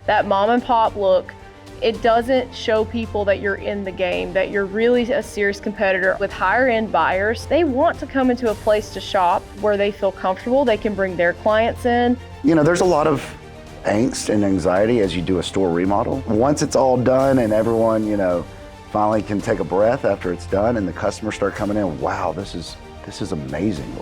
that mom and pop look, it doesn't show people that you're in the game, that you're really a serious competitor. With higher end buyers, they want to come into a place to shop where they feel comfortable, they can bring their clients in. You know, there's a lot of angst and anxiety as you do a store remodel. Once it's all done and everyone, finally can take a breath after it's done and the customers start coming in, wow, this is amazing.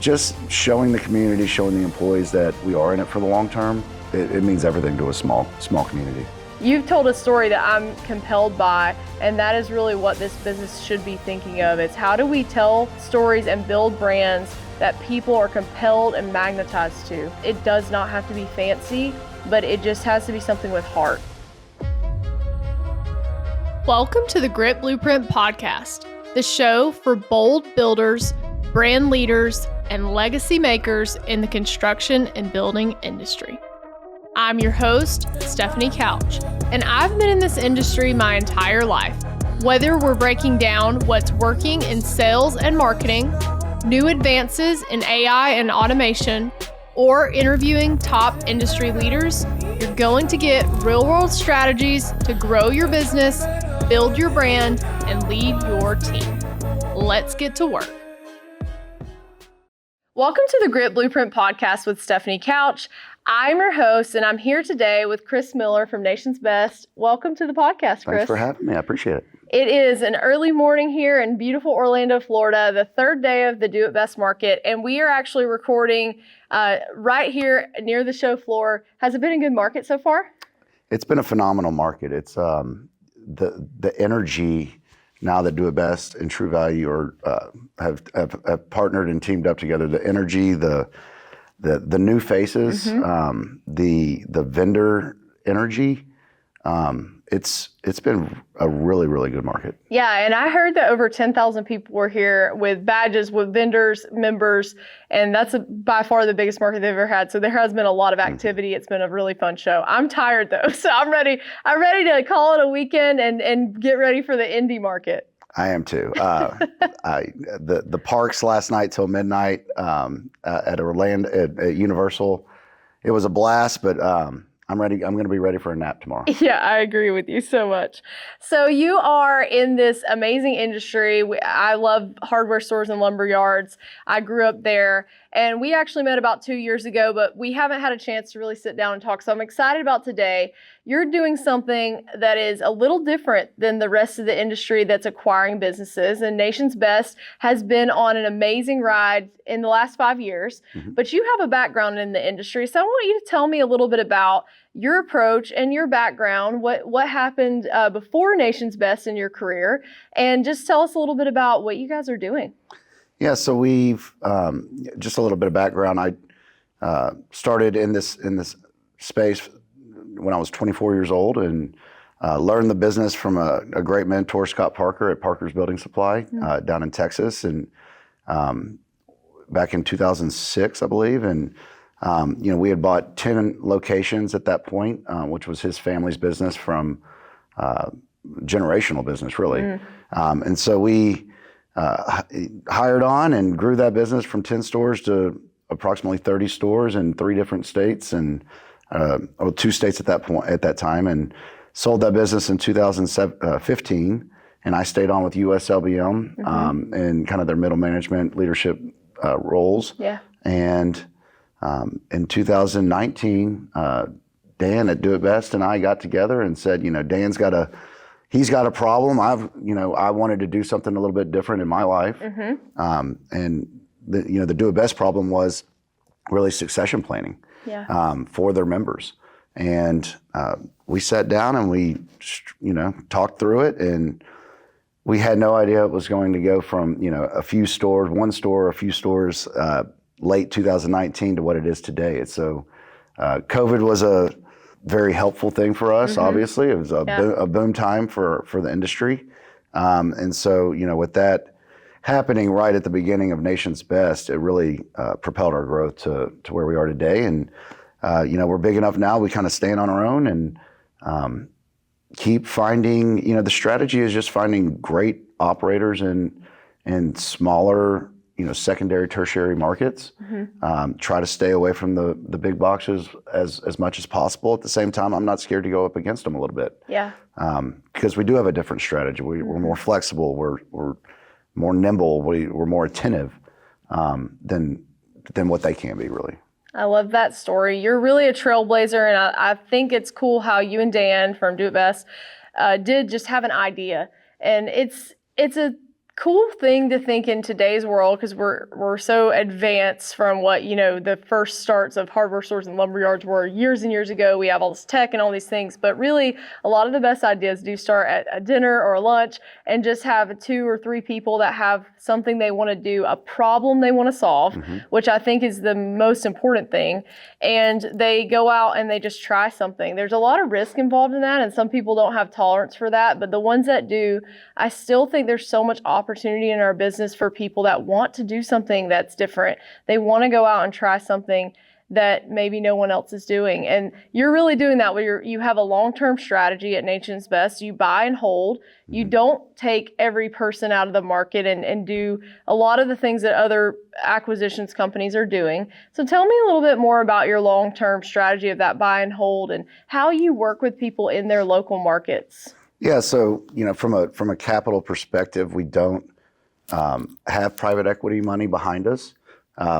Just showing the community, showing the employees that we are in it for the long term, it means everything to a small community. You've told a story that I'm compelled by, and that is really what this business should be thinking of. It's how do we tell stories and build brands that people are compelled and magnetized to. It does not have to be fancy, but it just has to be something with heart. Welcome to the Grit Blueprint Podcast, the show for bold builders, brand leaders, and legacy makers in the construction and building industry. I'm your host, Stephanie Couch, and I've been in this industry my entire life. Whether we're breaking down what's working in sales and marketing, new advances in AI and automation, or interviewing top industry leaders, you're going to get real-world strategies to grow your business, build your brand, and lead your team. Let's get to work. Welcome to the Grit Blueprint Podcast with Stephanie Couch. I'm your host, and I'm here today with Chris Miller from Nation's Best. Welcome to the podcast, Chris. Thanks for having me. I appreciate it. It is an early morning here in beautiful Orlando, Florida, the third day of the Do It Best Market, and we are actually recording right here near the show floor. Has it been a good market so far? It's been a phenomenal market. It's the energy now that Do It Best and True Value have partnered and teamed up together. The energy, the new faces, the vendor energy, it's been a really, really good market. Yeah, and I heard that over 10,000 people were here with badges, with vendors, members, and that's by far the biggest market they've ever had. So there has been a lot of activity. It's been a really fun show. I'm tired though, so I'm ready to call it a weekend and get ready for the indie market. I am too. The parks last night till midnight at Orlando at Universal, it was a blast. But I'm ready. I'm going to be ready for a nap tomorrow. Yeah, I agree with you so much. So you are in this amazing industry. I love hardware stores and lumber yards. I grew up there, and we actually met about 2 years ago, but we haven't had a chance to really sit down and talk. So I'm excited about today. You're doing something that is a little different than the rest of the industry that's acquiring businesses. And Nation's Best has been on an amazing ride in the last 5 years, but you have a background in the industry. So I want you to tell me a little bit about your approach and your background, what happened before Nation's Best in your career, and just tell us a little bit about what you guys are doing. Yeah, so we've, just a little bit of background. I started in this space when I was 24 years old and learned the business from a great mentor, Scott Parker at Parker's Building Supply down in Texas, and back in 2006, I believe. And we had bought 10 locations at that point, which was his family's business from generational business, really. And so we hired on and grew that business from 10 stores to approximately 30 stores in 3 different states, and 2 states at that time, and sold that business in 2015. And I stayed on with USLBM in kind of their middle management leadership roles. Yeah. And in 2019, Dan at Do It Best and I got together and said, Dan's he's got a problem. I wanted to do something a little bit different in my life. And the Do It Best problem was really succession planning for their members. And we sat down and we, talked through it, and we had no idea it was going to go from, a few stores, one store, a few stores, late 2019 to what it is today. So COVID was a very helpful thing for us, obviously. It was a boom time for the industry. And so, with that happening right at the beginning of Nation's Best, it really propelled our growth to where we are today. And, we're big enough now, we kind of stand on our own and keep finding, the strategy is just finding great operators in smaller secondary, tertiary markets. Try to stay away from the big boxes as much as possible. At the same time, I'm not scared to go up against them a little bit. Yeah. Because we do have a different strategy. We're more flexible. We're more nimble. We're more attentive than what they can be, really. I love that story. You're really a trailblazer, and I think it's cool how you and Dan from Do It Best did just have an idea. And it's a cool thing to think in today's world, because we're so advanced from what, the first starts of hardware stores and lumber yards were years and years ago. We have all this tech and all these things, but really a lot of the best ideas do start at a dinner or a lunch, and just have 2 or 3 people that have something they want to do, a problem they want to solve, which I think is the most important thing. And they go out and they just try something. There's a lot of risk involved in that, and some people don't have tolerance for that, but the ones that do, I still think there's so much opportunity in our business for people that want to do something that's different. They want to go out and try something that maybe no one else is doing. And you're really doing that where you have a long-term strategy at Nature's Best. You buy and hold. You don't take every person out of the market and do a lot of the things that other acquisitions companies are doing. So tell me a little bit more about your long-term strategy of that buy and hold, and how you work with people in their local markets. Yeah, so from a capital perspective, we don't have private equity money behind us,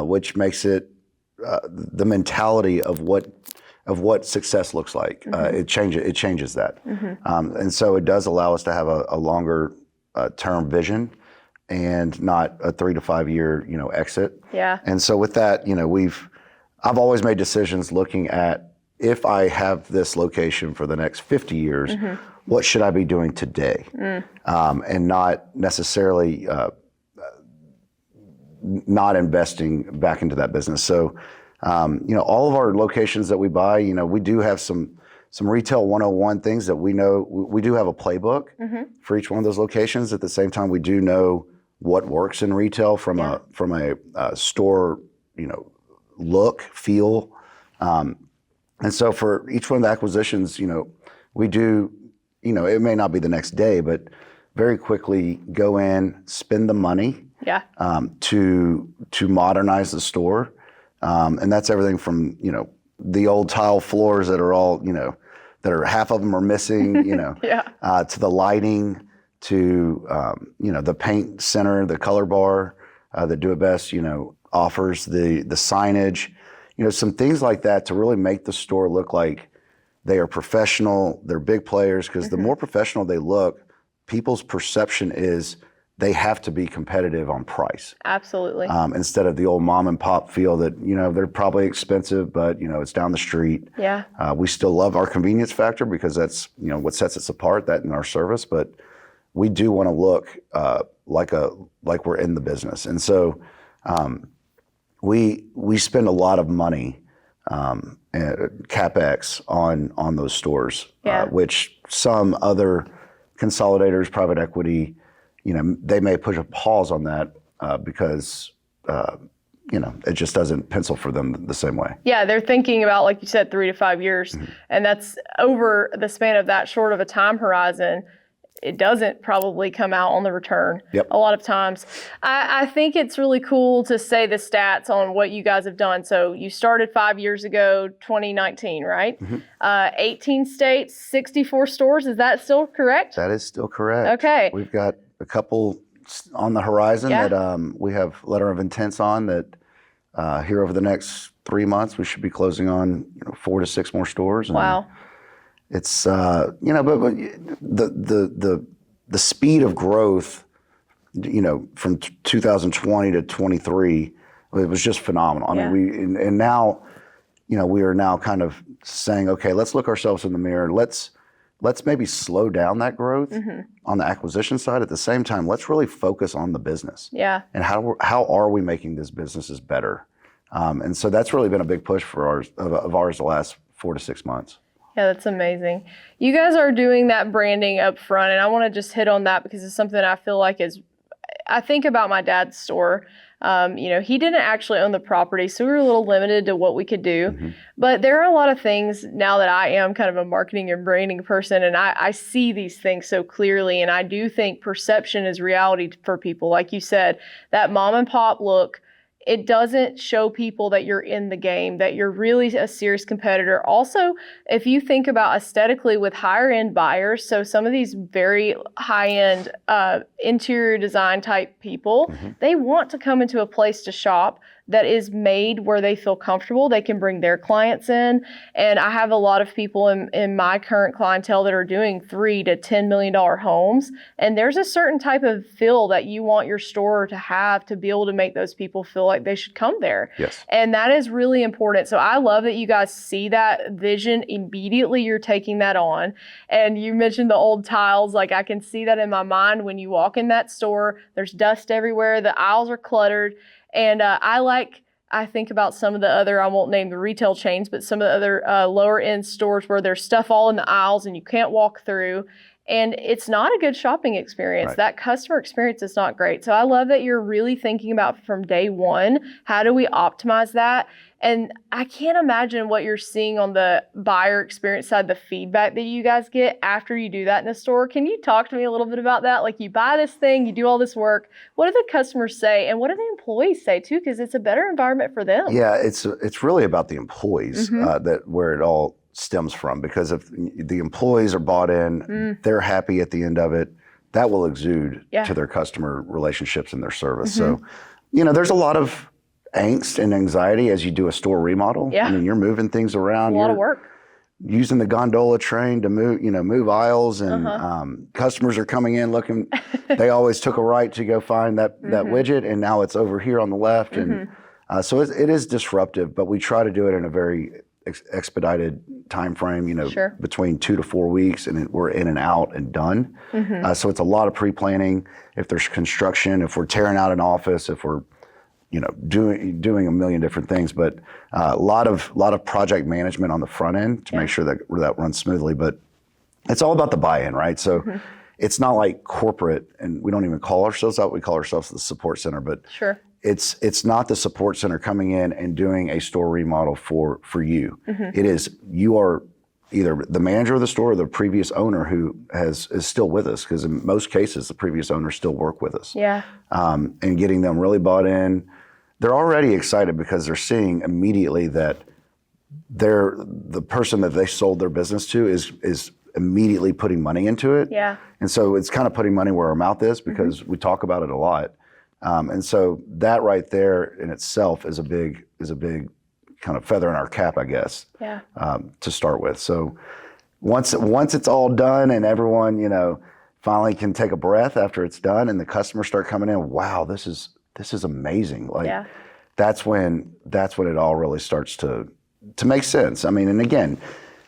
which makes it the mentality of what success looks like. It changes that, and so it does allow us to have a longer term vision, and not a 3 to 5 year exit. Yeah. And so with that, I've always made decisions looking at, if I have this location for the next 50 years, what should I be doing today? And not necessarily not investing back into that business. So, all of our locations that we buy, we do have some retail 101 things that we know. We do have a playbook for each one of those locations. At the same time, we do know what works in retail from a store, look, feel. And so for each one of the acquisitions, we do, it may not be the next day, but very quickly go in, spend the money to modernize the store. And that's everything from, the old tile floors that are all, that are half of them are missing, to the lighting, to, the paint center, the color bar, the Do It Best, offers, the signage, some things like that to really make the store look like they are professional, they're big players, because the more professional they look, people's perception is they have to be competitive on price. Absolutely. Instead of the old mom and pop feel that, they're probably expensive, but, it's down the street. Yeah. We still love our convenience factor, because that's, what sets us apart, that in our service, but we do want to look like we're in the business. And so we spend a lot of money, CapEx on those stores, which some other consolidators, private equity, they may push a pause on that because it just doesn't pencil for them the same way. Yeah, they're thinking about, like you said, 3 to 5 years, and that's over the span of that short of a time horizon. It doesn't probably come out on the return a lot of times. I think it's really cool to say the stats on what you guys have done. So you started 5 years ago, 2019, right? 18 states, 64 stores. Is that still correct? That is still correct. Okay. We've got a couple on the horizon that we have letter of intents on that here over the next 3 months, we should be closing on 4 to 6 more stores. Wow. It's but the speed of growth, from 2020 to 23, it was just phenomenal. I mean, and now, we are now kind of saying, okay, let's look ourselves in the mirror. Let's maybe slow down that growth on the acquisition side. At the same time, let's really focus on the business. Yeah. And how are we making these businesses better? And so that's really been a big push for ours the last 4 to 6 months. Yeah, that's amazing. You guys are doing that branding up front, and I want to just hit on that because it's something I feel like I think about my dad's store. He didn't actually own the property, so we were a little limited to what we could do. Mm-hmm. But there are a lot of things now that I am kind of a marketing and branding person, and I see these things so clearly. And I do think perception is reality for people. Like you said, that mom and pop look, it doesn't show people that you're in the game, that you're really a serious competitor. Also, if you think about aesthetically with higher end buyers, so some of these very high end interior design type people, they want to come into a place to shop that is made where they feel comfortable. They can bring their clients in. And I have a lot of people in my current clientele that are doing $3 to $10 million homes. And there's a certain type of feel that you want your store to have to be able to make those people feel like they should come there. Yes. And that is really important. So I love that you guys see that vision immediately. You're taking that on. And you mentioned the old tiles. Like I can see that in my mind when you walk in that store, there's dust everywhere. The aisles are cluttered. And I think about some of the other, I won't name the retail chains, but some of the other lower end stores where there's stuff all in the aisles and you can't walk through. And it's not a good shopping experience. Right. That customer experience is not great. So I love that you're really thinking about from day one, how do we optimize that? And I can't imagine what you're seeing on the buyer experience side, the feedback that you guys get after you do that in a store. Can you talk to me a little bit about that? Like you buy this thing, you do all this work. What do the customers say? And what do the employees say too? Because it's a better environment for them. Yeah, it's really about the employees that where it all stems from, because if the employees are bought in, they're happy at the end of it, that will exude to their customer relationships and their service. So, there's a lot of angst and anxiety as you do a store remodel. Yeah. I mean, you're moving things around. A lot of work. Using the gondola train to move aisles, and customers are coming in looking. They always took a right to go find that widget, and now it's over here on the left, and so it is disruptive. But we try to do it in a very expedited time frame. Between 2 to 4 weeks, and we're in and out and done. So it's a lot of pre-planning. If there's construction, if we're tearing out an office, if we're doing a million different things, but a lot of project management on the front end to make sure that runs smoothly. But it's all about the buy-in, right? So it's not like corporate, and we don't even call ourselves that. We call ourselves the support center, but it's not the support center coming in and doing a store remodel for you. It is, you are either the manager of the store or the previous owner who is still with us, because in most cases the previous owners still work with us. And getting them really bought in. They're already excited because they're seeing immediately that the person that they sold their business to is immediately putting money into it. And so it's kind of putting money where our mouth is, because we talk about it a lot. And so that right there in itself is a big kind of feather in our cap, I guess, to start with. So once it's all done and everyone, finally can take a breath after it's done, and the customers start coming in, wow, this is amazing. Like that's when it all really starts to make sense. I mean, and again,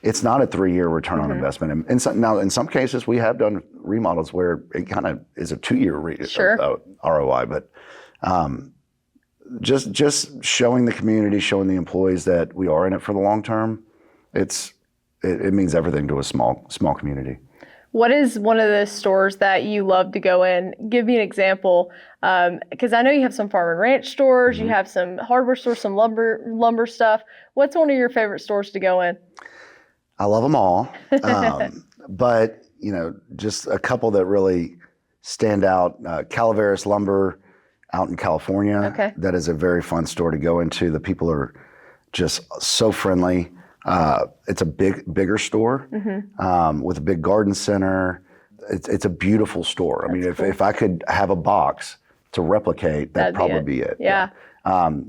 it's not a 3-year return on investment. And now in some cases we have done remodels where it kind of is a 2-year ROI, but just showing the community, showing the employees that we are in it for the long term, it means everything to a small community. What is one of the stores that you love to go in? Give me an example, because I know you have some farm and ranch stores, you have some hardware stores, some lumber stuff. What's one of your favorite stores to go in? I love them all, but just a couple that really stand out. Calaveras Lumber out in California. That is a very fun store to go into. The people are just so friendly. It's a bigger store with a big garden center. It's a beautiful store. I mean, if I could have a box to replicate, that'd probably be it.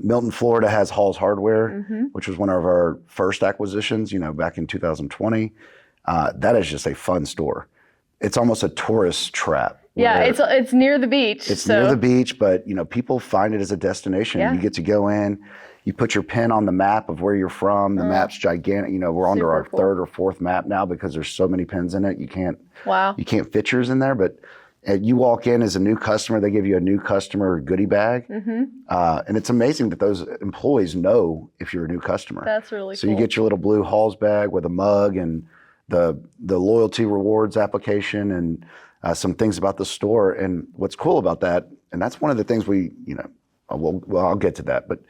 Milton, Florida has Hall's Hardware, which was one of our first acquisitions, back in 2020. That is just a fun store. It's almost a tourist trap. It's near the beach. It's near the beach, but people find it as a destination. You get to go in. You put your pin on the map of where you're from. The map's gigantic. We're under our third or fourth map now because there's so many pins in it. You can't fit yours in there. But you walk in as a new customer, they give you a new customer goodie bag. And it's amazing that those employees know if you're a new customer. That's really cool. So you get your little blue Halls bag with a mug and the loyalty rewards application and some things about the store. And what's cool about that, and that's one of the things we, well, I'll get to that. But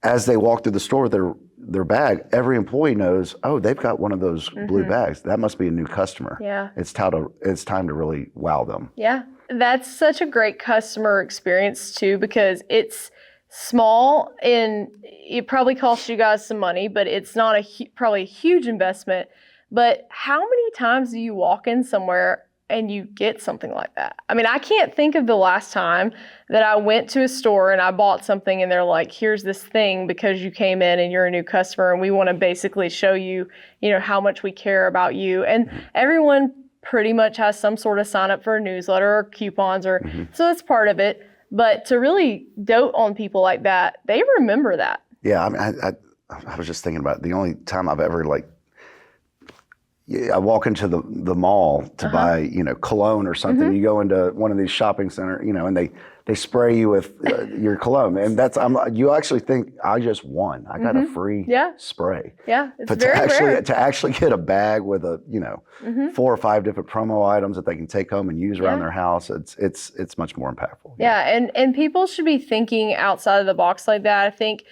as they walk through the store, their bag, every employee knows, oh, they've got one of those blue bags. That must be a new customer. Yeah. It's time to really wow them. Yeah. That's such a great customer experience too, because it's small and it probably costs you guys some money, but it's not probably a huge investment. But how many times do you walk in somewhere and you get something like that? I mean, I can't think of the last time that I went to a store and I bought something and they're like, here's this thing because you came in and you're a new customer and we want to basically show you, how much we care about you. And everyone pretty much has some sort of sign up for a newsletter or coupons so that's part of it. But to really dote on people like that, they remember that. Yeah, I mean, I was just thinking about it. The only time I've ever I walk into the mall to buy, cologne or something. You go into one of these shopping centers, and they spray you with your cologne, and you actually think I just won. I got a free spray. Yeah, it's but very rare. to actually get a bag with 4 or 5 different promo items that they can take home and use around their house, it's much more impactful. Yeah, and people should be thinking outside of the box like that. I think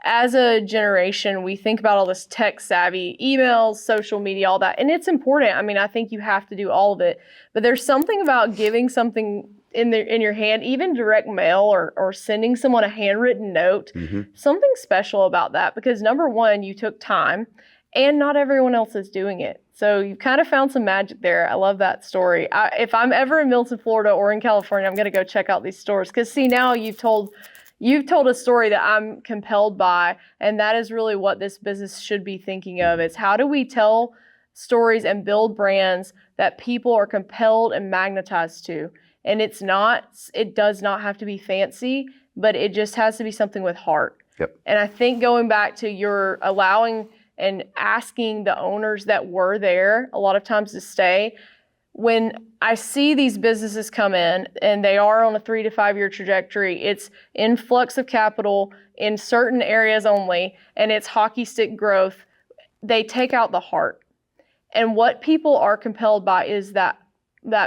as a generation, we think about all this tech savvy, emails, social media, all that, and it's important. I mean, I think you have to do all of it, but there's something about giving something in your hand, even direct mail or sending someone a handwritten note, something special about that, because number one, you took time and not everyone else is doing it. So you kind of found some magic there. I love that story. If I'm ever in Milton, Florida or in California, I'm going to go check out these stores, because see, now you've told a story that I'm compelled by, and that is really what this business should be thinking of. Is how do we tell stories and build brands that people are compelled and magnetized to? And it does not have to be fancy, but it just has to be something with heart. Yep. And I think going back to your allowing and asking the owners that were there a lot of times to stay, when I see these businesses come in and they are on a 3 to 5 year trajectory, it's influx of capital in certain areas only, and it's hockey stick growth, they take out the heart. And what people are compelled by is that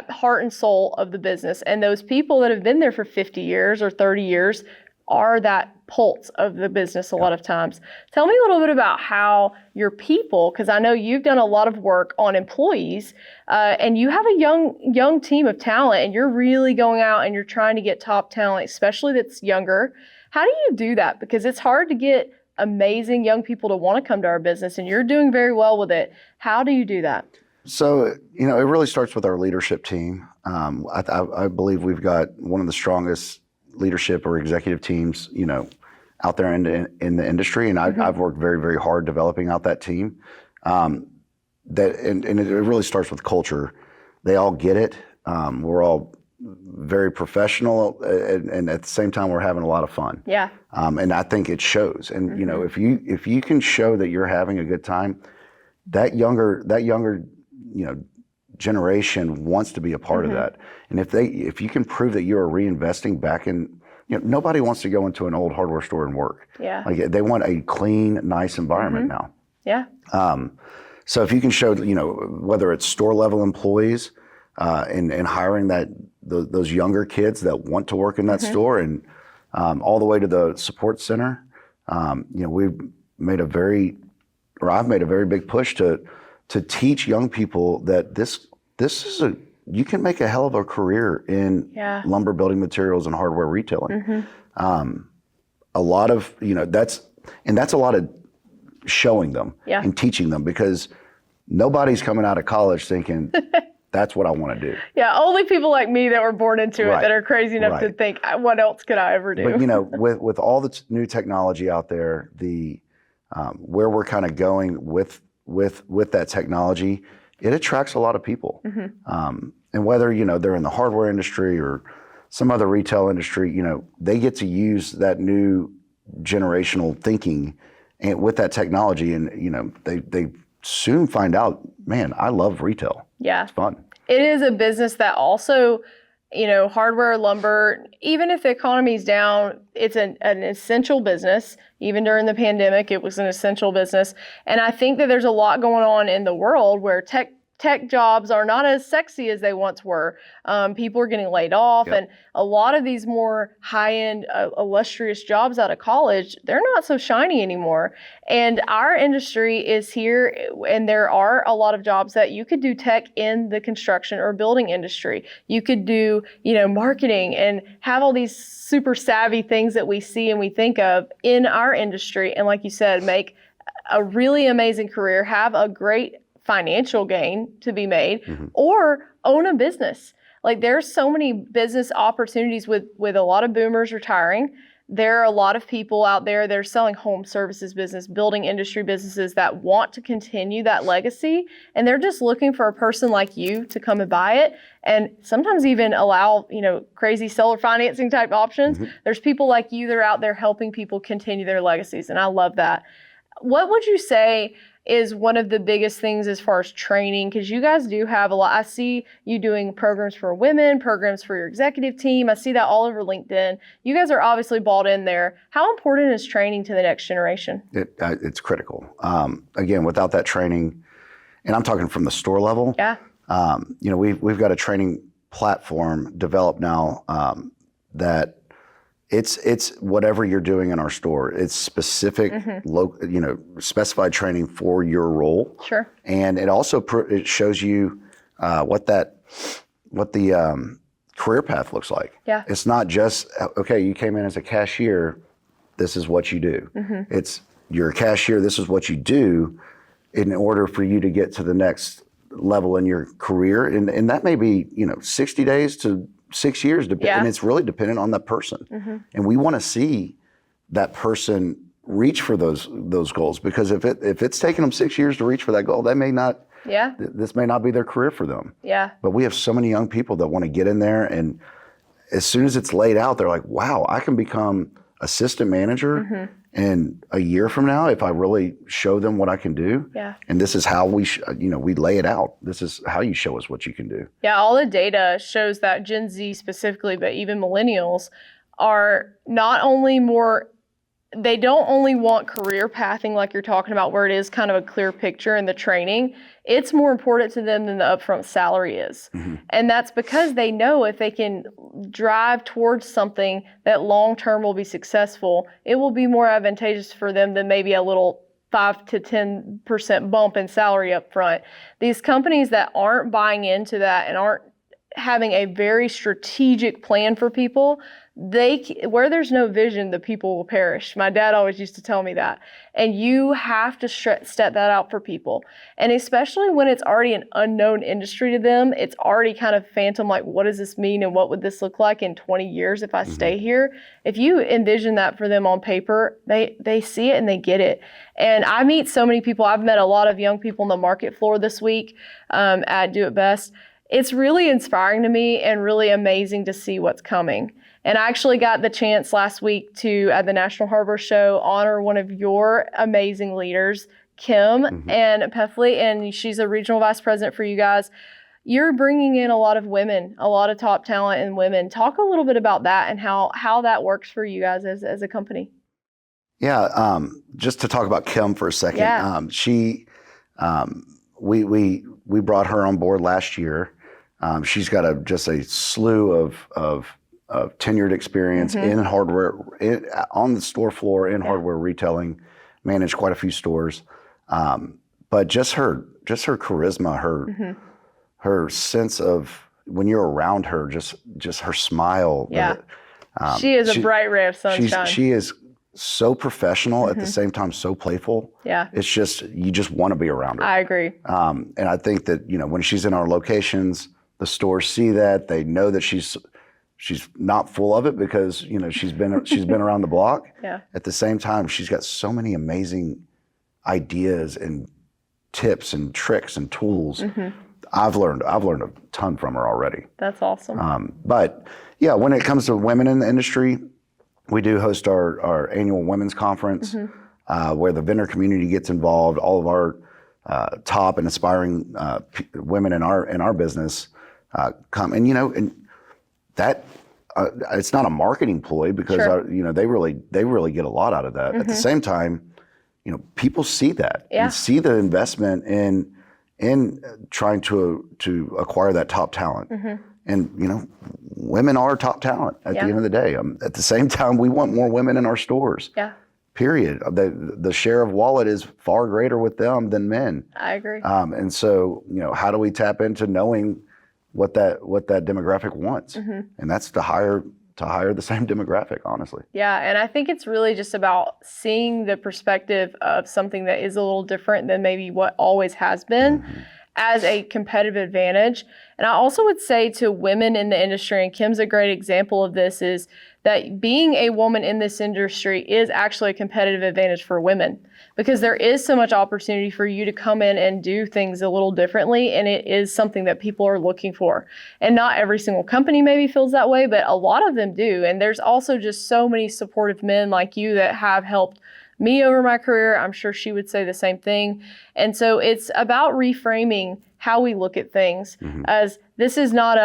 heart and soul of the business. And those people that have been there for 50 years or 30 years are that pulse of the business a lot of times. Tell me a little bit about how your people, because I know you've done a lot of work on employees, and you have a young team of talent, and you're really going out and you're trying to get top talent, especially that's younger. How do you do that? Because it's hard to get amazing young people to want to come to our business, and you're doing very well with it. How do you do that? So, it really starts with our leadership team. I believe we've got one of the strongest leadership or executive teams, out there in the industry. And I've worked very, very hard developing out that team. And it really starts with culture. They all get it. We're all very professional, and at the same time, we're having a lot of fun. Yeah. And I think it shows. And, if you can show that you're having a good time, that younger, generation wants to be a part of that. And if you can prove that you are reinvesting back in, nobody wants to go into an old hardware store and work. Yeah. Like, they want a clean, nice environment now. Yeah. So if you can show, whether it's store level employees, and hiring those younger kids that want to work in that store, and all the way to the support center, I've made a very big push to teach young people that this is you can make a hell of a career in lumber, building materials, and hardware retailing. A lot of, that's a lot of showing them and teaching them, because nobody's coming out of college thinking that's what I want to do. Yeah, only people like me that were born into it that are crazy enough to think, what else could I ever do? But with all the new technology out there, where we're kind of going with that technology, it attracts a lot of people. And whether, they're in the hardware industry or some other retail industry, they get to use that new generational thinking and with that technology, and, they soon find out, man, I love retail. Yeah. It's fun. It is a business that also, hardware, lumber, even if the economy's down, it's an essential business. Even during the pandemic, it was an essential business. And I think that there's a lot going on in the world where tech jobs are not as sexy as they once were. People are getting laid off, Yep. and a lot of these more high-end, illustrious jobs out of college, they're not so shiny anymore. And our industry is here, and there are a lot of jobs that you could do tech in the construction or building industry. You could do, marketing and have all these super savvy things that we see and we think of in our industry. And like you said, make a really amazing career, have a great financial gain to be made, or own a business. Like there's so many business opportunities with a lot of boomers retiring. There are a lot of people out there that are selling home services business, building industry businesses that want to continue that legacy. And they're just looking for a person like you to come and buy it. And sometimes even allow, crazy seller financing type options. There's people like you that are out there helping people continue their legacies. And I love that. What would you say is one of the biggest things as far as training? Because you guys do have a lot. I see you doing programs for women, programs for your executive team. I see that all over LinkedIn. You guys are obviously bought in there. How important is training to the next generation? It's critical. Again, without that training, and I'm talking from the store level. Yeah. We've got a training platform developed now that it's whatever you're doing in our store. It's specific, specified training for your role. Sure. And it also it shows you what the career path looks like. Yeah. It's not just, okay, you came in as a cashier, this is what you do. It's, you're a cashier, this is what you do in order for you to get to the next level in your career. And that may be, 60 days to 6 years, and it's really dependent on that person. And we want to see that person reach for those goals, because if it's taking them 6 years to reach for that goal, they may not. This may not be their career for them. Yeah. But we have so many young people that want to get in there, and as soon as it's laid out, they're like, "Wow, I can become assistant manager." And a year from now, if I really show them what I can do, and this is how we lay it out. This is how you show us what you can do. Yeah, all the data shows that Gen Z specifically, but even millennials, are not only they don't only want career pathing like you're talking about, where it is kind of a clear picture in the training. It's more important to them than the upfront salary is. And that's because they know if they can drive towards something that long-term will be successful, it will be more advantageous for them than maybe a little 5 to 10% bump in salary up front. These companies that aren't buying into that and aren't having a very strategic plan for people, where there's no vision, the people will perish. My dad always used to tell me that. And you have to step that out for people. And especially when it's already an unknown industry to them, it's already kind of phantom, like, what does this mean and what would this look like in 20 years if I stay here? If you envision that for them on paper, they see it and they get it. And I meet so many people. I've met a lot of young people on the market floor this week at Do It Best. It's really inspiring to me and really amazing to see what's coming. And I actually got the chance last week to, at the National Hardware Show, honor one of your amazing leaders, Kim and Pefley, and she's a regional vice president for you guys. You're bringing in a lot of women, a lot of top talent in women. Talk a little bit about that and how that works for you guys as a company. Yeah, just to talk about Kim for a second. She, we brought her on board last year. She's got just a slew of tenured experience in hardware, on the store floor, in hardware retailing, managed quite a few stores. But just her charisma, her sense of, when you're around her, just her smile. She is a bright ray of sunshine. She is so professional, at the same time so playful. It's just, you just want to be around her. I agree. And I think that, when she's in our locations, the stores see that. They know that she's not full of it, because she's been around the block. At the same time, she's got so many amazing ideas and tips and tricks and tools. I've learned a ton from her already. That's awesome. But yeah, when it comes to women in the industry, we do host our annual women's conference, where the vendor community gets involved. All of our top and aspiring women in our business come, and that it's not a marketing ploy, because they really get a lot out of that. At the same time, people see that and see the investment in trying to acquire that top talent. And, women are top talent at the end of the day. At the same time, we want more women in our stores. Yeah. Period. The share of wallet is far greater with them than men. I agree. And so, how do we tap into knowing what that demographic wants? And that's to hire the same demographic, honestly. Yeah, and I think it's really just about seeing the perspective of something that is a little different than maybe what always has been as a competitive advantage. And I also would say to women in the industry, and Kim's a great example of this, is that being a woman in this industry is actually a competitive advantage for women, because there is so much opportunity for you to come in and do things a little differently, and it is something that people are looking for. And not every single company maybe feels that way, but a lot of them do. And there's also just so many supportive men like you that have helped me over my career. I'm sure she would say the same thing. And so it's about reframing how we look at things as this is not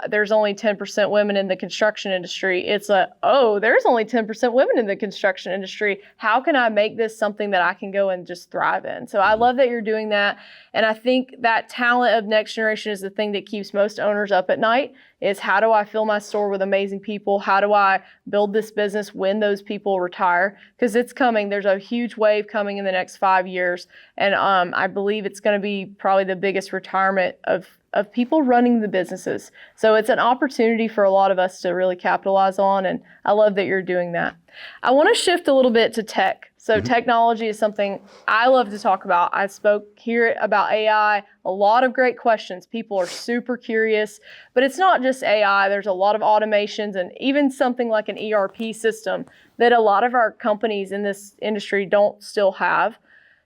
there's only 10% women in the construction industry. It's there's only 10% women in the construction industry. How can I make this something that I can go and just thrive in? So I love that you're doing that. And I think that talent of next generation is the thing that keeps most owners up at night, is how do I fill my store with amazing people? How do I build this business when those people retire? Because it's coming. There's a huge wave coming in the next 5 years. And I believe it's going to be probably the biggest retirement of people running the businesses. So it's an opportunity for a lot of us to really capitalize on. And I love that you're doing that. I want to shift a little bit to tech. So technology is something I love to talk about. I spoke here about AI, a lot of great questions. People are super curious, but it's not just AI. There's a lot of automations and even something like an ERP system that a lot of our companies in this industry don't still have.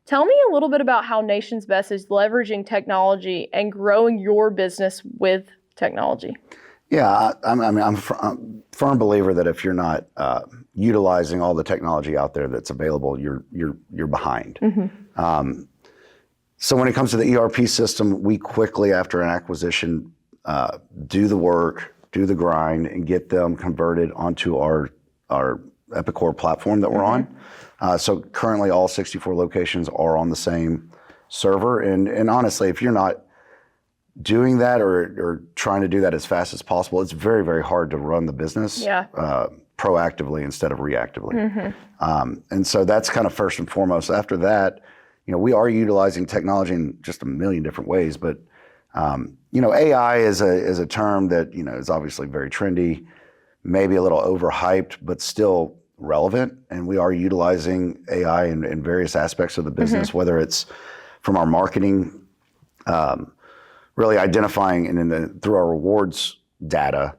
Tell me a little bit about how Nation's Best is leveraging technology and growing your business with technology. Yeah, I'm a firm believer that if you're not utilizing all the technology out there that's available, you're behind. So when it comes to the ERP system, we quickly, after an acquisition, do the work, do the grind, and get them converted onto our Epicor platform that we're on. So currently all 64 locations are on the same server. And honestly, if you're not doing that or trying to do that as fast as possible, it's very, very hard to run the business proactively instead of reactively. And so that's kind of first and foremost. After that, we are utilizing technology in just a million different ways, but AI is a term that, is obviously very trendy, maybe a little overhyped, but still relevant. And we are utilizing AI in various aspects of the business, whether it's from our marketing, really identifying and through our rewards data,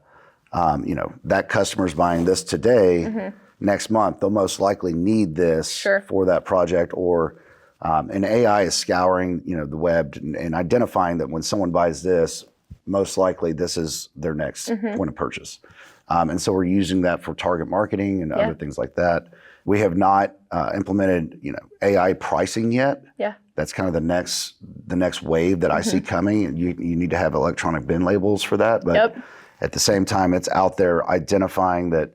that customer's buying this today, next month, they'll most likely need this for that project, or and AI is scouring, the web and identifying that when someone buys this, most likely this is their next point of purchase. And so we're using that for target marketing and other things like that. We have not implemented, AI pricing yet. That's kind of the next wave that I see coming. And you need to have electronic bin labels for that. But at the same time, it's out there identifying that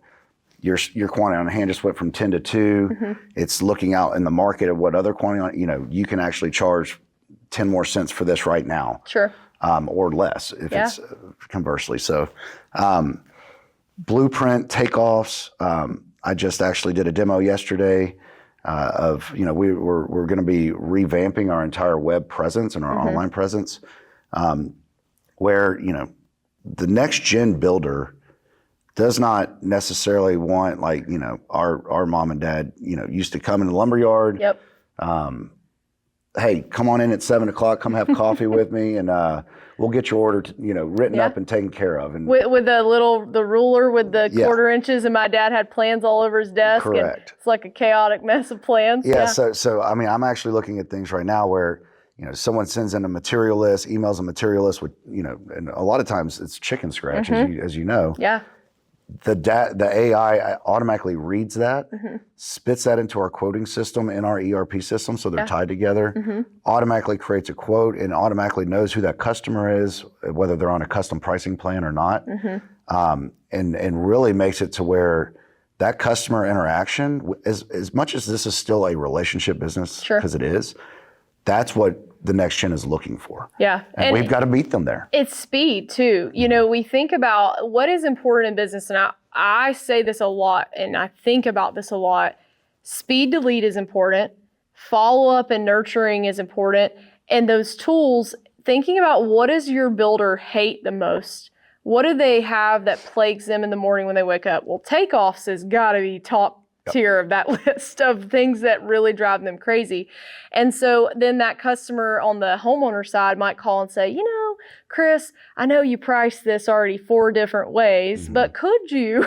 your quantity on hand just went from 10 to 2. It's looking out in the market at what other quantity, you can actually charge 10 more cents for this right now. Or less if it's conversely. So blueprint takeoffs. I just actually did a demo yesterday of, we're going to be revamping our entire web presence and our online presence, where, the next gen builder does not necessarily want, like, our mom and dad, used to come in the lumberyard. Hey, come on in at 7 o'clock, come have coffee with me, and we'll get your order, written up and taken care of. And with the ruler with the quarter inches, and my dad had plans all over his desk. Correct. It's like a chaotic mess of plans. So I mean, I'm actually looking at things right now where, someone sends in a material list, emails a material list with, and a lot of times it's chicken scratch, as you know. The AI automatically reads that, spits that into our quoting system in our ERP system, so they're tied together, automatically creates a quote and automatically knows who that customer is, whether they're on a custom pricing plan or not, and really makes it to where that customer interaction, as much as this is still a relationship business, because it is, that's what the next gen is looking for. Yeah. And we've got to beat them there. It's speed too. You know, we think about what is important in business, and I say this a lot, and I think about this a lot. Speed to lead is important. Follow up and nurturing is important. And those tools, thinking about what does your builder hate the most? What do they have that plagues them in the morning when they wake up? Well, takeoffs has got to be top tier of that list of things that really drive them crazy. And so then that customer on the homeowner side might call and say, you know, Chris, I know you priced this already 4 different ways, but could you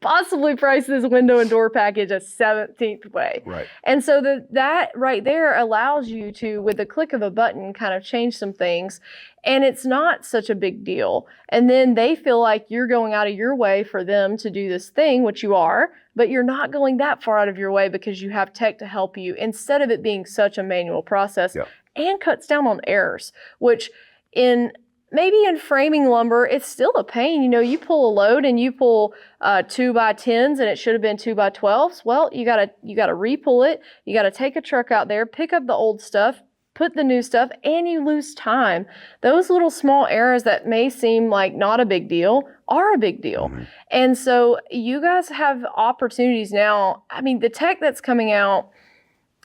possibly price this window and door package a 17th way? Right. And so that right there allows you to, with the click of a button, kind of change some things. And it's not such a big deal. And then they feel like you're going out of your way for them to do this thing, which you are, but you're not going that far out of your way because you have tech to help you instead of it being such a manual process, and cuts down on errors, which maybe in framing lumber, it's still a pain. You know, you pull a load and you pull 2x10s and it should have been 2x12s. Well, you gotta re-pull it. You gotta take a truck out there, pick up the old stuff, put the new stuff, and you lose time. Those little small errors that may seem like not a big deal are a big deal. And so you guys have opportunities now. I mean, the tech that's coming out,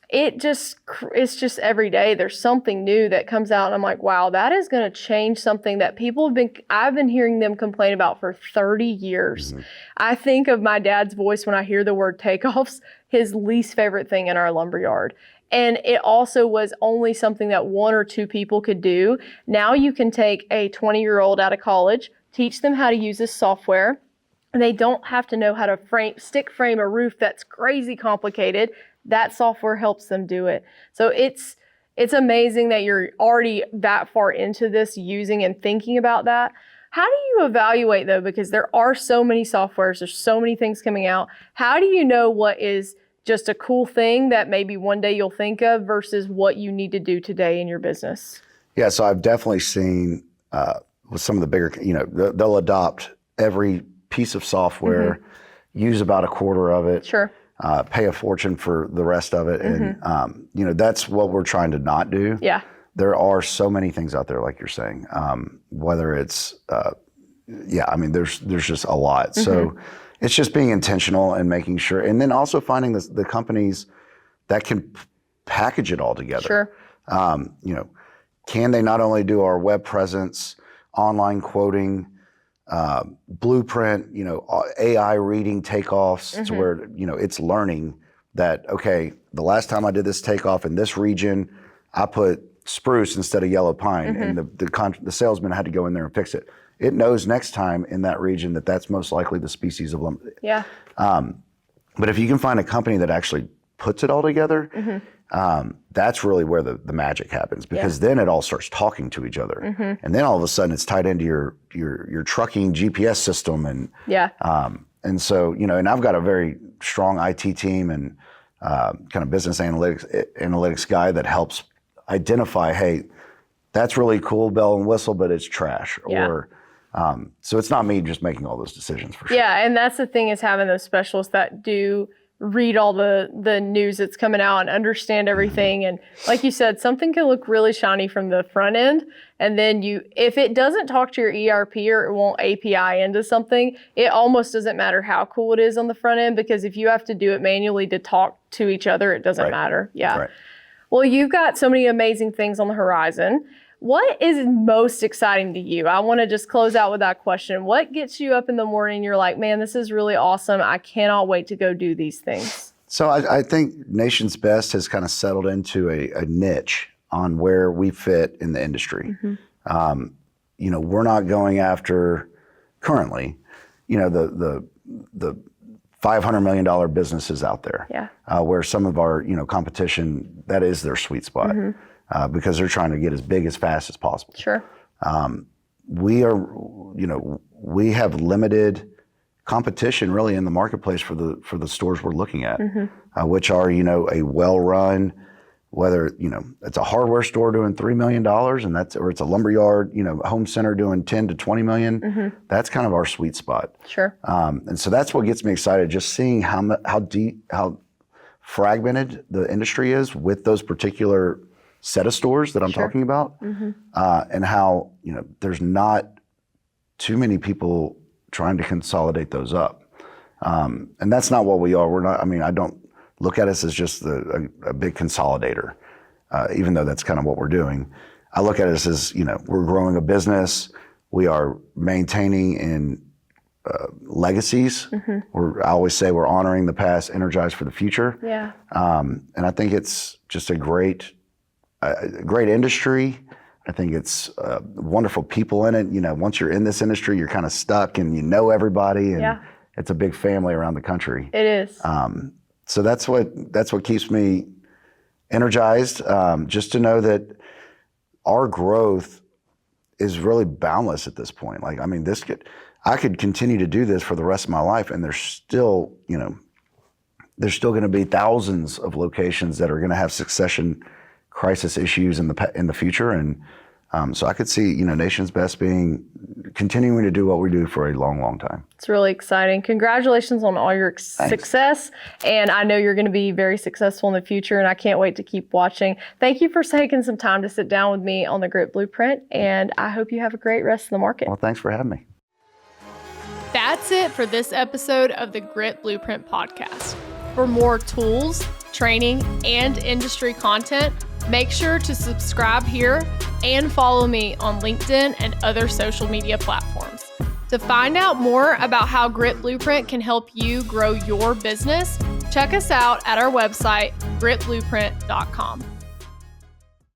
it's just every day there's something new that comes out and I'm like, wow, that is going to change something that I've been hearing them complain about for 30 years. I think of my dad's voice when I hear the word takeoffs, his least favorite thing in our lumberyard. And it also was only something that 1 or 2 people could do. Now you can take a 20-year-old out of college, teach them how to use this software, and they don't have to know how to stick frame a roof that's crazy complicated. That software helps them do it. So it's amazing that you're already that far into this, using and thinking about that. How do you evaluate though? Because there are so many softwares, there's so many things coming out. How do you know what is just a cool thing that maybe one day you'll think of versus what you need to do today in your business? Yeah, so I've definitely seen with some of the bigger, they'll adopt every piece of software, use about a quarter of it. Sure. Pay a fortune for the rest of it. And, that's what we're trying to not do. Yeah. There are so many things out there, like you're saying, whether it's, there's just a lot. So it's just being intentional and making sure, and then also finding the companies that can package it all together. Sure. Can they not only do our web presence, online quoting, blueprint, AI reading takeoffs to where, it's learning that, okay, the last time I did this takeoff in this region, I put spruce instead of yellow pine, and the salesman had to go in there and fix it. It knows next time in that region that that's most likely the species of lumber. Yeah. But if you can find a company that actually puts it all together, that's really where the magic happens, because then it all starts talking to each other, and then all of a sudden it's tied into your trucking GPS system, and so and I've got a very strong IT team and kind of business analytics guy that helps identify, hey, that's really cool, bell and whistle, but it's trash, or so it's not me just making all those decisions for sure. Yeah, and that's the thing, is having those specialists that do read all the news that's coming out and understand everything. And like you said, something can look really shiny from the front end, and then if it doesn't talk to your ERP or it won't API into something, it almost doesn't matter how cool it is on the front end, because if you have to do it manually to talk to each other, it doesn't matter. Yeah. Right. Well, you've got so many amazing things on the horizon. What is most exciting to you? I want to just close out with that question. What gets you up in the morning? You're like, man, this is really awesome. I cannot wait to go do these things. So I think Nation's Best has kind of settled into a niche on where we fit in the industry. We're not going after currently, the $500 million businesses out there, where some of our, competition, that is their sweet spot. Because they're trying to get as big as fast as possible. Sure. We have limited competition really in the marketplace for the stores we're looking at, which are, a well-run, whether, it's a hardware store doing $3 million or it's a lumberyard, home center doing 10 to 20 million. That's kind of our sweet spot. Sure. And so that's what gets me excited, just seeing how fragmented the industry is with those particular set of stores that I'm Sure. talking about, and how, you know, there's not too many people trying to consolidate those up. And that's not what we are. We're not, I mean, I don't look at us as just a big consolidator, even though that's kind of what we're doing. I look at us as, you know, we're growing a business. We are maintaining in legacies. I always say we're honoring the past, energized for the future. Yeah. And I think it's just a great industry. I think it's wonderful people in it. You know, once you're in this industry, you're kind of stuck and you know everybody, and it's a big family around the country. It is. So that's what keeps me energized. Just to know that our growth is really boundless at this point. Like, I mean, I could continue to do this for the rest of my life, and there's still going to be thousands of locations that are going to have succession crisis issues in the future, and so I could see, you know, Nation's Best continuing to do what we do for a long, long time. It's really exciting. Congratulations on all your success, and I know you're going to be very successful in the future, and I can't wait to keep watching. Thank you for taking some time to sit down with me on the Grit Blueprint, and I hope you have a great rest of the market. Well, thanks for having me. That's it for this episode of the Grit Blueprint podcast. For more tools, training, and industry content, make sure to subscribe here and follow me on LinkedIn and other social media platforms. To find out more about how Grit Blueprint can help you grow your business, check us out at our website, gritblueprint.com.